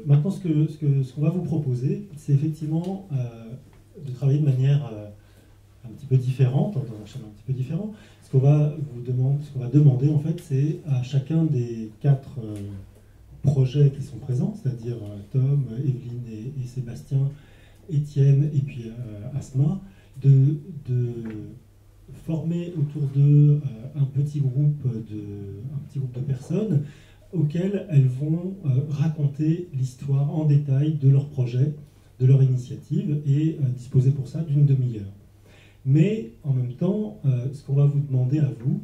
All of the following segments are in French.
Maintenant, ce qu'on va vous proposer, c'est effectivement de travailler de manière un petit peu différente, dans un schéma un petit peu différent. Ce qu'on va demander, en fait, c'est à chacun des 4 projets qui sont présents, c'est-à-dire Tom, Evelyne et Sébastien, Étienne et puis Asma, de former autour d'eux un petit groupe de personnes auxquelles elles vont raconter l'histoire en détail de leur projet, de leur initiative, et disposer pour ça d'une demi-heure. Mais en même temps, ce qu'on va vous demander à vous,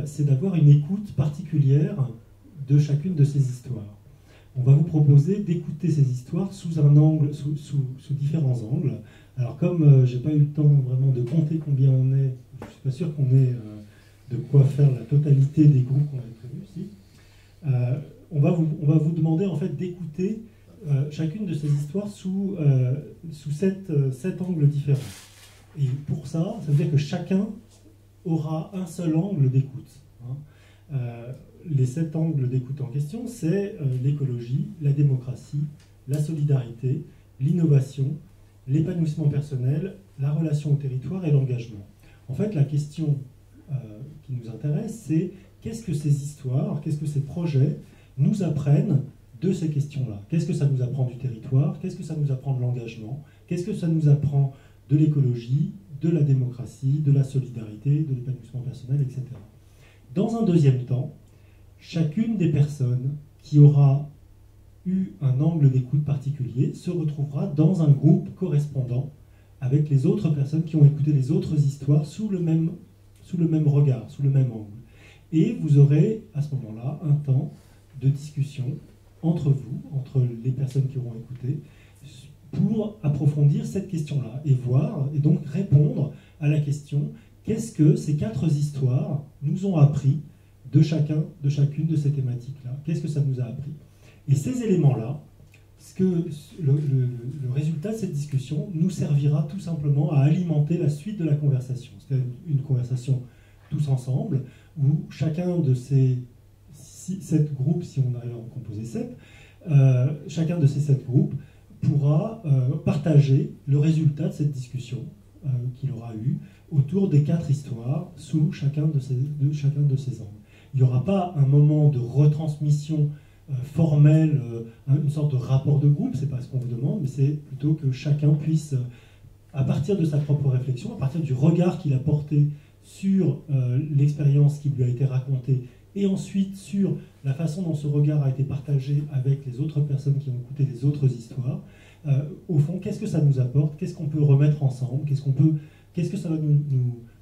c'est d'avoir une écoute particulière de chacune de ces histoires. On va vous proposer d'écouter ces histoires sous un angle, sous différents angles. Alors comme j'ai pas eu le temps vraiment de compter combien on est, je suis pas sûr qu'on ait de quoi faire la totalité des groupes qu'on avait prévus ici. On va vous demander en fait d'écouter chacune de ces histoires sous 7 angles différents. Et pour ça, ça veut dire que chacun aura un seul angle d'écoute. Hein. Les 7 angles d'écoute en question, c'est l'écologie, la démocratie, la solidarité, l'innovation, l'épanouissement personnel, la relation au territoire et l'engagement. En fait, la question qui nous intéresse, c'est qu'est-ce que ces histoires, qu'est-ce que ces projets nous apprennent de ces questions-là? Qu'est-ce que ça nous apprend du territoire? Qu'est-ce que ça nous apprend de l'engagement? Qu'est-ce que ça nous apprend de l'écologie, de la démocratie, de la solidarité, de l'épanouissement personnel, etc. Dans un deuxième temps, chacune des personnes qui aura eu un angle d'écoute particulier se retrouvera dans un groupe correspondant avec les autres personnes qui ont écouté les autres histoires sous le même regard, sous le même angle. Et vous aurez à ce moment-là un temps de discussion entre vous, entre les personnes qui auront écouté, pour approfondir cette question-là et voir, et donc répondre à la question qu'est-ce que ces 4 histoires nous ont appris de chacune de ces thématiques-là? Qu'est-ce que ça nous a appris? Et ces éléments-là, le résultat de cette discussion nous servira tout simplement à alimenter la suite de la conversation. C'est une conversation tous ensemble, où chacun de ces 7 groupes, si on arrive à en composer 7, chacun de ces 7 groupes pourra partager le résultat de cette discussion qu'il aura eue autour des 4 histoires sous chacun de ces angles. Il n'y aura pas un moment de retransmission formelle, une sorte de rapport de groupe, c'est pas ce qu'on vous demande, mais c'est plutôt que chacun puisse, à partir de sa propre réflexion, à partir du regard qu'il a porté sur l'expérience qui lui a été racontée, et ensuite sur la façon dont ce regard a été partagé avec les autres personnes qui ont écouté les autres histoires, au fond, qu'est-ce que ça nous apporte? Qu'est-ce qu'on peut remettre ensemble? Qu'est-ce que ça va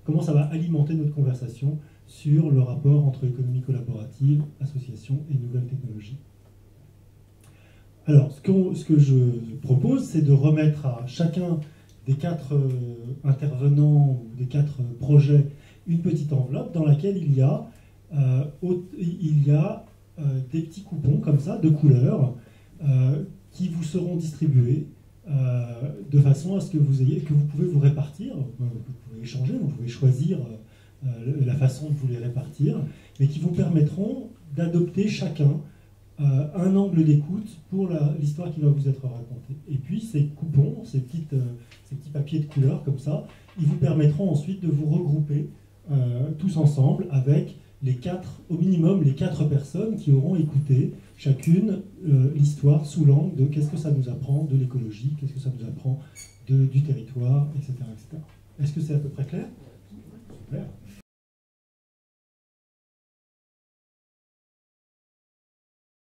comment ça va alimenter notre conversation sur le rapport entre économie collaborative, association et nouvelles technologies? Alors, ce que je propose, c'est de remettre à chacun des 4 intervenants ou des 4 projets une petite enveloppe dans laquelle il y a des petits coupons comme ça, de couleurs, qui vous seront distribués de façon à ce que vous pouvez vous répartir. Vous pouvez échanger, vous pouvez choisir la façon de vous les répartir, mais qui vous permettront d'adopter chacun un angle d'écoute pour l'histoire qui va vous être racontée. Et puis ces coupons, ces petits papiers de couleur comme ça, ils vous permettront ensuite de vous regrouper tous ensemble avec au minimum les 4 personnes qui auront écouté chacune l'histoire sous l'angle de qu'est-ce que ça nous apprend de l'écologie, qu'est-ce que ça nous apprend du territoire, etc. etc. Est-ce que c'est à peu près clair ?